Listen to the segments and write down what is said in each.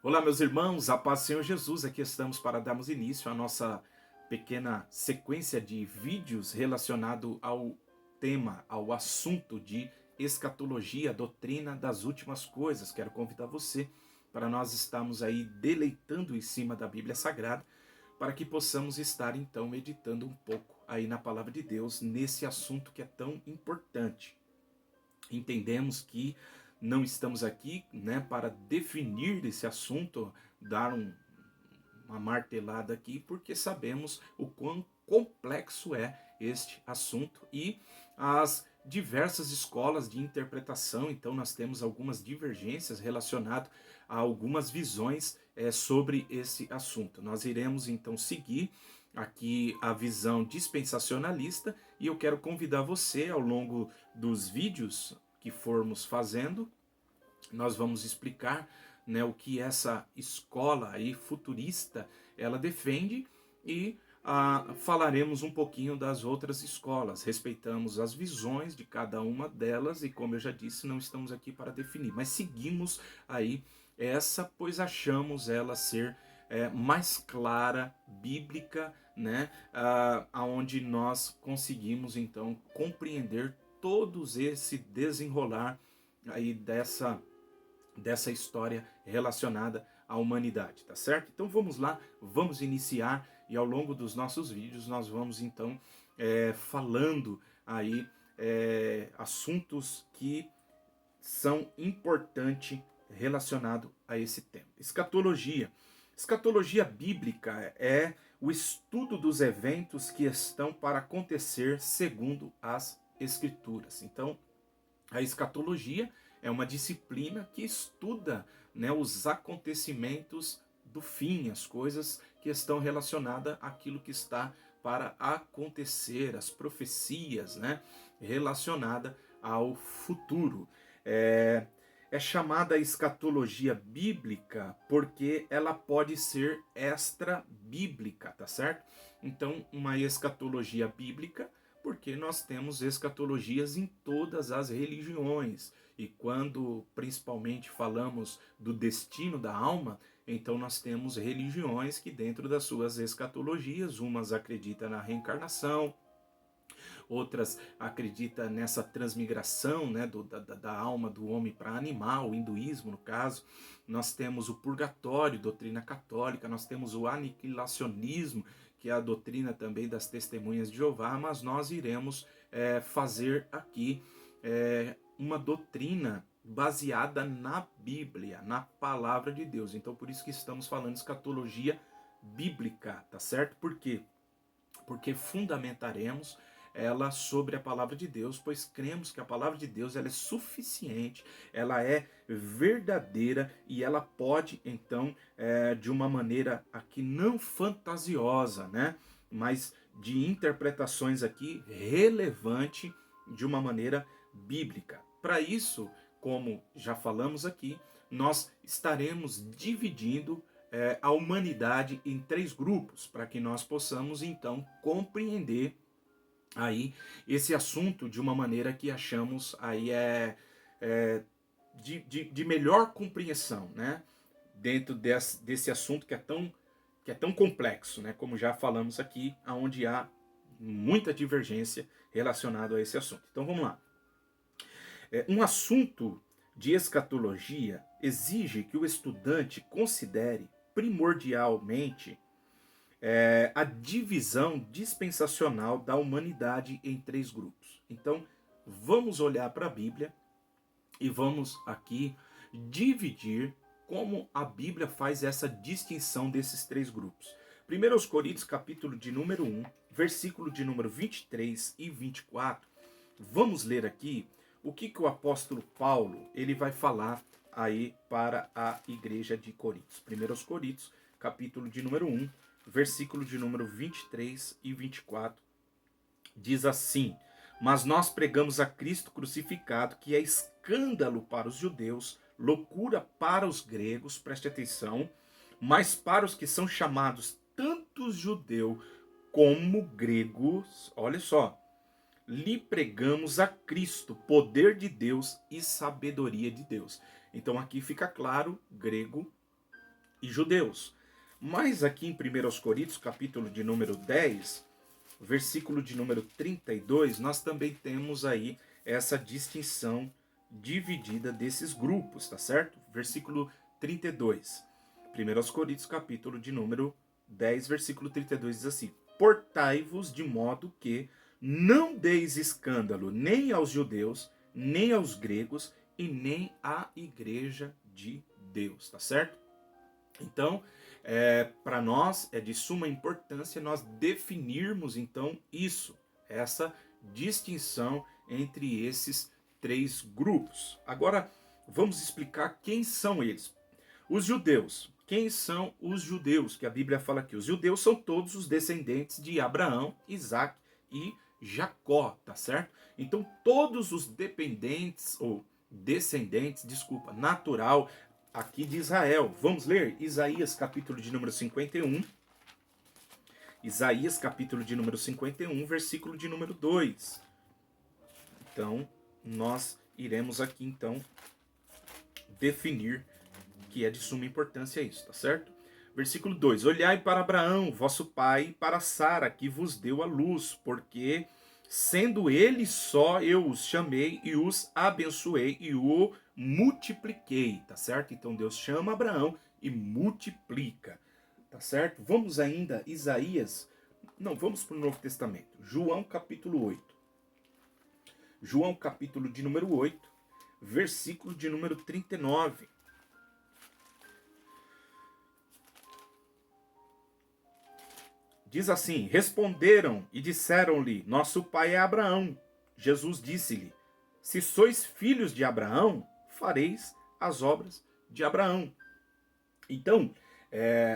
Olá, meus irmãos, a paz do Senhor Jesus. Aqui estamos para darmos início à nossa pequena sequência de vídeos relacionado ao tema, ao assunto de escatologia, a doutrina das últimas coisas. Quero convidar você para nós estarmos aí deleitando em cima da Bíblia Sagrada, para que possamos estar então meditando um pouco aí na palavra de Deus nesse assunto que é tão importante. Entendemos que não estamos aqui, né, para definir esse assunto, dar uma martelada aqui, porque sabemos o quão complexo é este assunto e as diversas escolas de interpretação. Então nós temos algumas divergências relacionadas a algumas visões sobre esse assunto. Nós iremos então seguir aqui a visão dispensacionalista e eu quero convidar você ao longo dos vídeos que formos fazendo, nós vamos explicar, né, o que essa escola aí futurista ela defende e falaremos um pouquinho das outras escolas. Respeitamos as visões de cada uma delas e, como eu já disse, não estamos aqui para definir, mas seguimos aí essa, pois achamos ela ser mais clara, bíblica, né, aonde nós conseguimos então compreender todos esse desenrolar aí dessa história relacionada à humanidade, tá certo? Então vamos lá, vamos iniciar e ao longo dos nossos vídeos nós vamos então falando aí assuntos que são importantes relacionados a esse tema. Escatologia. Escatologia bíblica é o estudo dos eventos que estão para acontecer segundo as Escrituras. Então, a escatologia é uma disciplina que estuda, né, os acontecimentos do fim, as coisas que estão relacionadas àquilo que está para acontecer, as profecias, né, relacionada ao futuro. É chamada escatologia bíblica porque ela pode ser extra bíblica, tá certo? Então, uma escatologia bíblica porque nós temos escatologias em todas as religiões. E quando principalmente falamos do destino da alma, então nós temos religiões que dentro das suas escatologias, umas acreditam na reencarnação, outras acreditam nessa transmigração, né, da alma do homem para animal, o hinduísmo no caso. Nós temos o purgatório, doutrina católica, nós temos o aniquilacionismo, que é a doutrina também das testemunhas de Jeová, mas nós iremos fazer aqui uma doutrina baseada na Bíblia, na palavra de Deus. Então por isso que estamos falando de escatologia bíblica, tá certo? Por quê? Porque fundamentaremos ela sobre a palavra de Deus, pois cremos que a palavra de Deus ela é suficiente, ela é verdadeira e ela pode então de uma maneira aqui não fantasiosa, né, mas de interpretações aqui relevante de uma maneira bíblica. Para isso, como já falamos aqui, nós estaremos dividindo a humanidade em três grupos, para que nós possamos então compreender aí esse assunto de uma maneira que achamos aí de melhor compreensão, né? Dentro desse assunto que é tão complexo, né? Como já falamos aqui, onde há muita divergência relacionada a esse assunto. Então vamos lá. Um assunto de escatologia exige que o estudante considere primordialmente a divisão dispensacional da humanidade em três grupos. Então, vamos olhar para a Bíblia e vamos aqui dividir como a Bíblia faz essa distinção desses três grupos. 1 Coríntios, capítulo de número 1, versículo de número 23 e 24. Vamos ler aqui o que o apóstolo Paulo ele vai falar aí para a igreja de Coríntios. 1 Coríntios, capítulo de número 1, versículo de número 23 e 24, diz assim: mas nós pregamos a Cristo crucificado, que é escândalo para os judeus, loucura para os gregos, preste atenção, mas para os que são chamados tanto judeu como gregos, olha só, lhe pregamos a Cristo, poder de Deus e sabedoria de Deus. Então aqui fica claro, grego e judeus. Mas aqui em 1 Coríntios, capítulo de número 10, versículo de número 32, nós também temos aí essa distinção dividida desses grupos, tá certo? Versículo 32. 1 Coríntios, capítulo de número 10, versículo 32 diz assim: portai-vos de modo que não deis escândalo nem aos judeus, nem aos gregos e nem à igreja de Deus, tá certo? Então, para nós é de suma importância nós definirmos então isso, essa distinção entre esses três grupos. Agora, vamos explicar quem são eles. Os judeus. Quem são os judeus? Que a Bíblia fala aqui. Os judeus são todos os descendentes de Abraão, Isaac e Jacó, tá certo? Então, todos os dependentes, ou descendentes, desculpa, natural, aqui de Israel. Vamos ler Isaías, capítulo de número 51. Isaías, capítulo de número 51, versículo de número 2. Então, nós iremos aqui, então, definir que é de suma importância isso, tá certo? Versículo 2. Olhai para Abraão, vosso pai, e para Sara, que vos deu a luz, porque, sendo ele só, eu os chamei e os abençoei e o multipliquei, tá certo? Então Deus chama Abraão e multiplica, tá certo? Vamos ainda, Isaías, não, vamos para o Novo Testamento. João capítulo 8. João capítulo de número 8, versículo de número 39. Diz assim: responderam e disseram-lhe, nosso pai é Abraão. Jesus disse-lhe, se sois filhos de Abraão, fareis as obras de Abraão. Então,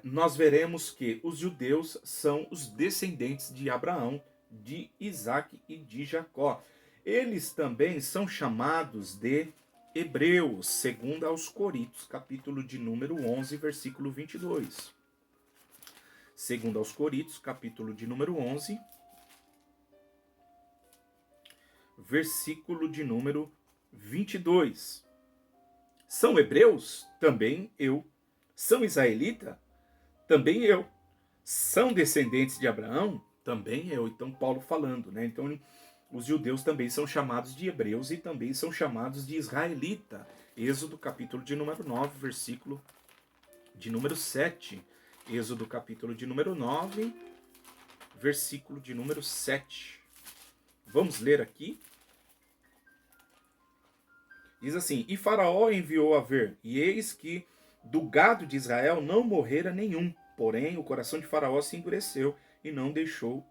nós veremos que os judeus são os descendentes de Abraão, de Isaac e de Jacó. Eles também são chamados de hebreus, segundo aos Coríntios, capítulo de número 11, versículo 22. Segundo aos Coríntios, capítulo de número 11, versículo de número 22. São hebreus? Também eu. São israelita? Também eu. São descendentes de Abraão? Também eu. Então, Paulo falando, né? Então, os judeus também são chamados de hebreus e também são chamados de israelita. Êxodo, capítulo de número 9, versículo de número 7. Êxodo capítulo de número 9, versículo de número 7. Vamos ler aqui. Diz assim: e Faraó enviou a ver, e eis que do gado de Israel não morrera nenhum. Porém, o coração de Faraó se endureceu e não deixou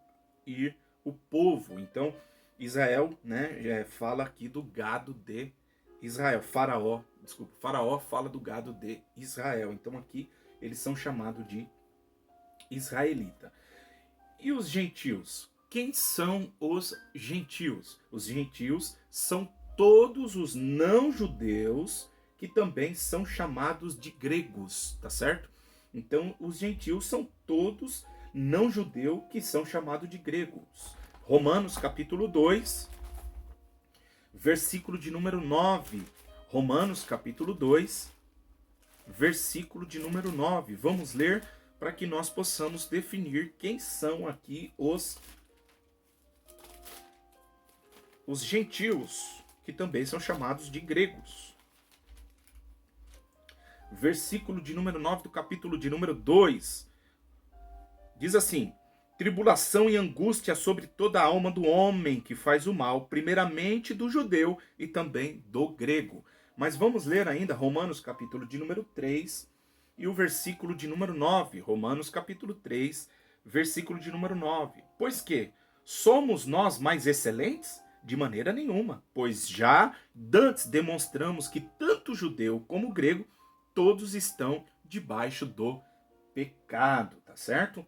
ir o povo. Então, Israel, né, fala aqui do gado de Israel. Faraó fala do gado de Israel. Então, aqui eles são chamados de israelita. E os gentios? Quem são os gentios? Os gentios são todos os não-judeus que também são chamados de gregos, tá certo? Então, os gentios são todos não-judeus que são chamados de gregos. Romanos capítulo 2, versículo de número 9. Romanos capítulo 2, versículo de número 9. Vamos ler para que nós possamos definir quem são aqui os gentios, que também são chamados de gregos. Versículo de número 9 do capítulo de número 2. Diz assim: tribulação e angústia sobre toda a alma do homem que faz o mal, primeiramente do judeu e também do grego. Mas vamos ler ainda Romanos capítulo de número 3 e o versículo de número 9. Romanos capítulo 3, versículo de número 9. Pois que somos nós mais excelentes? De maneira nenhuma, pois já dantes demonstramos que tanto judeu como grego, todos estão debaixo do pecado, tá certo?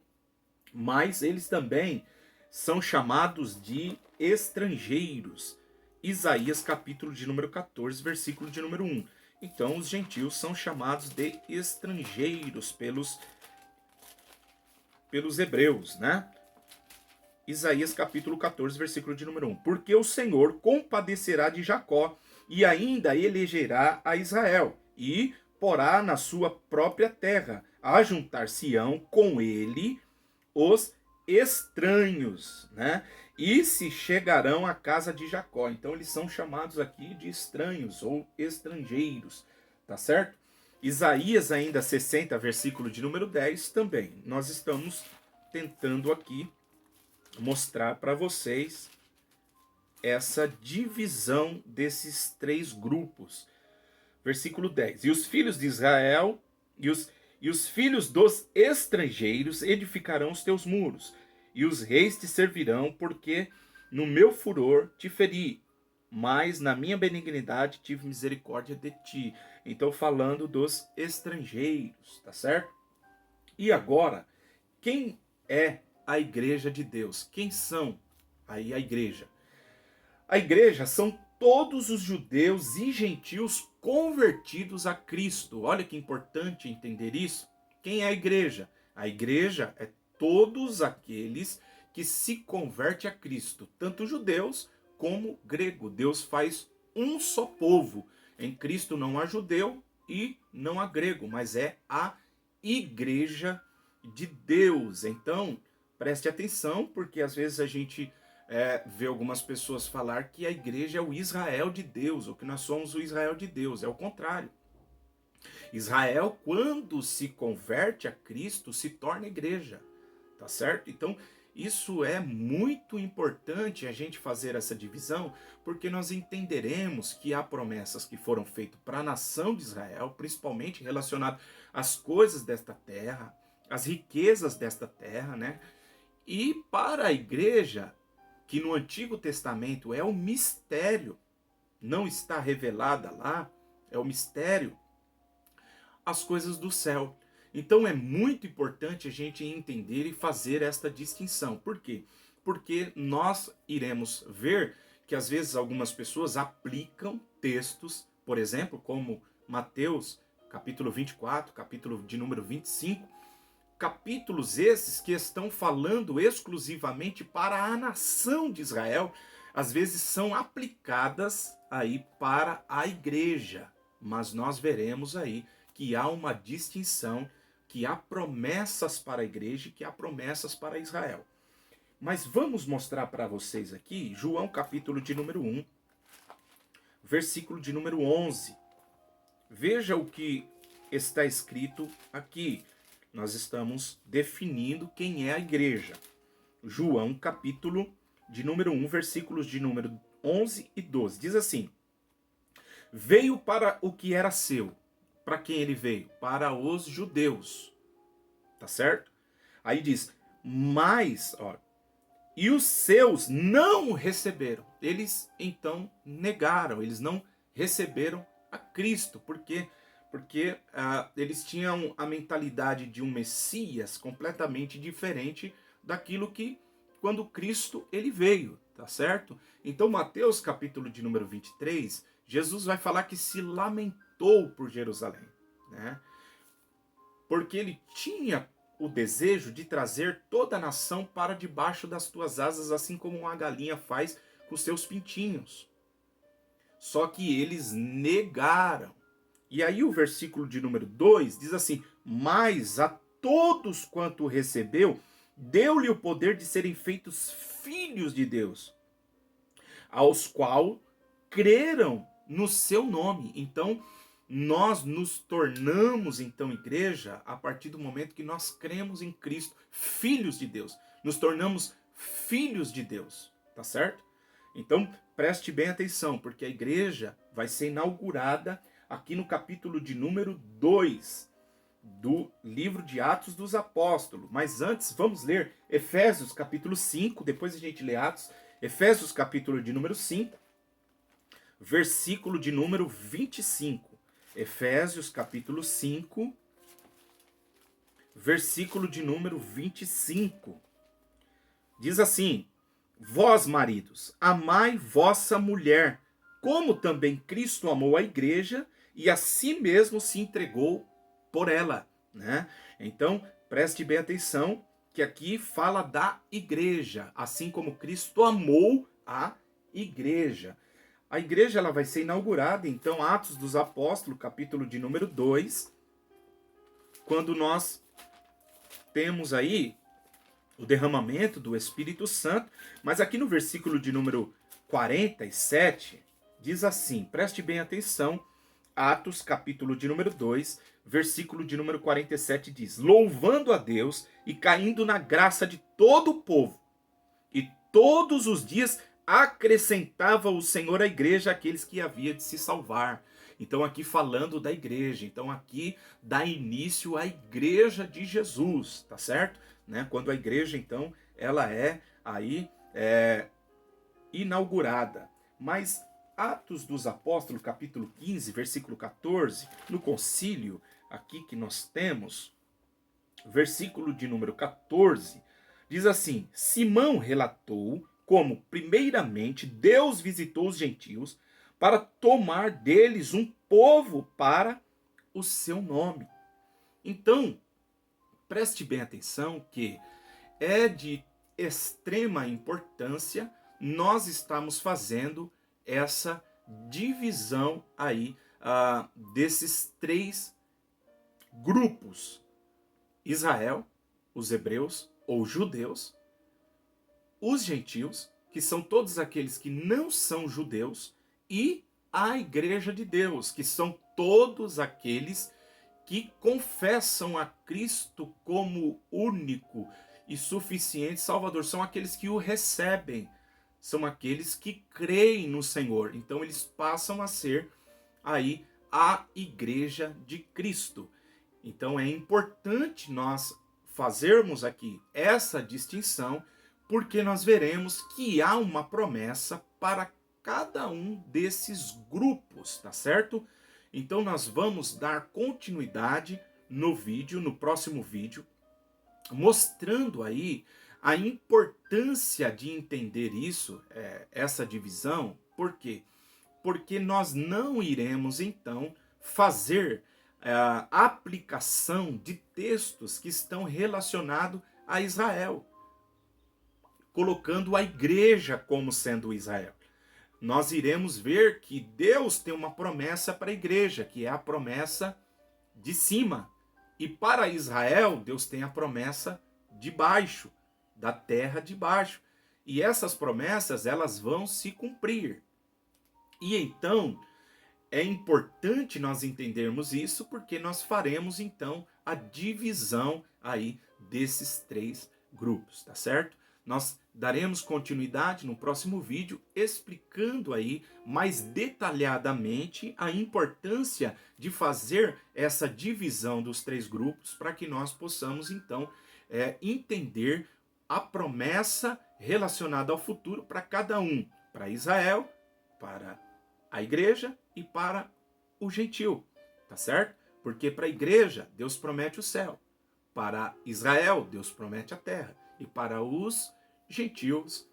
Mas eles também são chamados de estrangeiros. Isaías capítulo de número 14, versículo de número 1. Então os gentios são chamados de estrangeiros pelos hebreus, né? Isaías capítulo 14, versículo de número 1. Porque o Senhor compadecerá de Jacó e ainda elegerá a Israel, e porá na sua própria terra, ajuntar-se-ão com ele os estranhos, né? E se chegarão à casa de Jacó. Então eles são chamados aqui de estranhos ou estrangeiros, tá certo? Isaías ainda 60, versículo de número 10 também. Nós estamos tentando aqui mostrar para vocês essa divisão desses três grupos. Versículo 10. E os filhos de Israel e os filhos dos estrangeiros edificarão os teus muros, e os reis te servirão, porque no meu furor te feri, mas na minha benignidade tive misericórdia de ti. Então, falando dos estrangeiros, tá certo? E agora, quem é a igreja de Deus? Quem são aí a igreja? A igreja são todos os judeus e gentios convertidos a Cristo. Olha que importante entender isso. Quem é a igreja? A igreja é todos aqueles que se convertem a Cristo, tanto judeus como grego. Deus faz um só povo. Em Cristo não há judeu e não há grego, mas é a igreja de Deus. Então, preste atenção, porque às vezes a gente vê algumas pessoas falar que a igreja é o Israel de Deus, ou que nós somos o Israel de Deus. É o contrário. Israel, quando se converte a Cristo, se torna igreja, tá certo? Então, isso é muito importante a gente fazer essa divisão, porque nós entenderemos que há promessas que foram feitas para a nação de Israel, principalmente relacionadas às coisas desta terra, às riquezas desta terra, né? E para a igreja, que no Antigo Testamento é o mistério, não está revelada lá, é o mistério, as coisas do céu. Então é muito importante a gente entender e fazer esta distinção. Por quê? Porque nós iremos ver que às vezes algumas pessoas aplicam textos, por exemplo, como Mateus, capítulo 24, capítulo de número 25, capítulos esses que estão falando exclusivamente para a nação de Israel, às vezes são aplicadas aí para a igreja, mas nós veremos aí que há uma distinção, que há promessas para a igreja e que há promessas para Israel. Mas vamos mostrar para vocês aqui, João capítulo de número 1, versículo de número 11. Veja o que está escrito aqui. Nós estamos definindo quem é a igreja. João, capítulo de número 1, versículos de número 11 e 12. Diz assim: veio para o que era seu. Para quem ele veio? Para os judeus. Tá certo? Aí diz, mas, ó, e os seus não o receberam. Eles, então, negaram. Eles não receberam a Cristo. Por quê? Porque eles tinham a mentalidade de um Messias completamente diferente daquilo que quando Cristo ele veio, tá certo? Então Mateus capítulo de número 23, Jesus vai falar que se lamentou por Jerusalém, né? Porque ele tinha o desejo de trazer toda a nação para debaixo das tuas asas, assim como uma galinha faz com seus pintinhos. Só que eles negaram. E aí o versículo de número 2 diz assim, mas a todos quanto recebeu, deu-lhe o poder de serem feitos filhos de Deus, aos quais creram no seu nome. Então, nós nos tornamos, então, igreja, a partir do momento que nós cremos em Cristo, filhos de Deus. Nos tornamos filhos de Deus, tá certo? Então, preste bem atenção, porque a igreja vai ser inaugurada aqui no capítulo de número 2 do livro de Atos dos Apóstolos. Mas antes, vamos ler Efésios capítulo 5, depois a gente lê Atos. Efésios capítulo de número 5, versículo de número 25. Efésios capítulo 5, versículo de número 25. Diz assim, vós maridos, amai vossa mulher, como também Cristo amou a igreja e a si mesmo se entregou por ela, né? Então, preste bem atenção que aqui fala da igreja, assim como Cristo amou a igreja. a igreja ela vai ser inaugurada, então, Atos dos Apóstolos, capítulo de número 2, quando nós temos aí o derramamento do Espírito Santo, mas aqui no versículo de número 47, diz assim, preste bem atenção, Atos, capítulo de número 2, versículo de número 47 diz, louvando a Deus e caindo na graça de todo o povo, e todos os dias acrescentava o Senhor à igreja aqueles que havia de se salvar. Então aqui falando da igreja, então aqui dá início à igreja de Jesus, tá certo? Né? Quando a igreja então ela é aí inaugurada. Mas Atos dos Apóstolos, capítulo 15, versículo 14, no concílio aqui que nós temos, versículo de número 14, diz assim, Simão relatou como, primeiramente, Deus visitou os gentios para tomar deles um povo para o seu nome. Então, preste bem atenção que é de extrema importância nós estamos fazendo essa divisão aí desses três grupos. Israel, os hebreus ou judeus, os gentios, que são todos aqueles que não são judeus, e a igreja de Deus, que são todos aqueles que confessam a Cristo como único e suficiente Salvador, são aqueles que o recebem, são aqueles que creem no Senhor. Então eles passam a ser aí a igreja de Cristo. Então é importante nós fazermos aqui essa distinção, porque nós veremos que há uma promessa para cada um desses grupos, tá certo? Então nós vamos dar continuidade no vídeo, no próximo vídeo, mostrando aí a importância de entender isso, essa divisão. Por quê? Porque nós não iremos então fazer a aplicação de textos que estão relacionados a Israel, colocando a igreja como sendo Israel. Nós iremos ver que Deus tem uma promessa para a igreja, que é a promessa de cima. E para Israel, Deus tem a promessa de baixo, da terra de baixo. E essas promessas, elas vão se cumprir. E então, é importante nós entendermos isso, porque nós faremos então a divisão aí desses três grupos, tá certo? Nós daremos continuidade no próximo vídeo explicando aí mais detalhadamente a importância de fazer essa divisão dos três grupos para que nós possamos então entender a promessa relacionada ao futuro para cada um, para Israel, para a igreja e para o gentil, tá certo? Porque para a igreja Deus promete o céu, para Israel Deus promete a terra, e para os gentios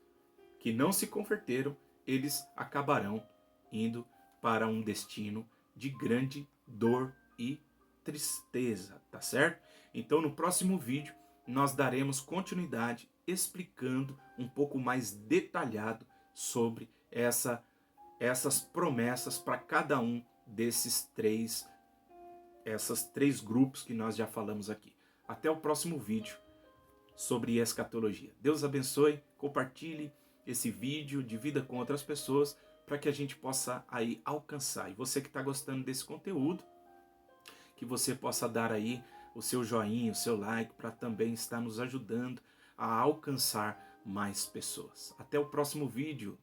que não se converteram, eles acabarão indo para um destino de grande dor e tristeza, tá certo? Então no próximo vídeo nós daremos continuidade explicando um pouco mais detalhado sobre essas promessas para cada um essas três grupos que nós já falamos aqui. Até o próximo vídeo sobre escatologia. Deus abençoe, compartilhe esse vídeo, divida com outras pessoas para que a gente possa aí alcançar. E você que está gostando desse conteúdo, que você possa dar aí o seu joinha, o seu like, para também estar nos ajudando a alcançar mais pessoas. Até o próximo vídeo.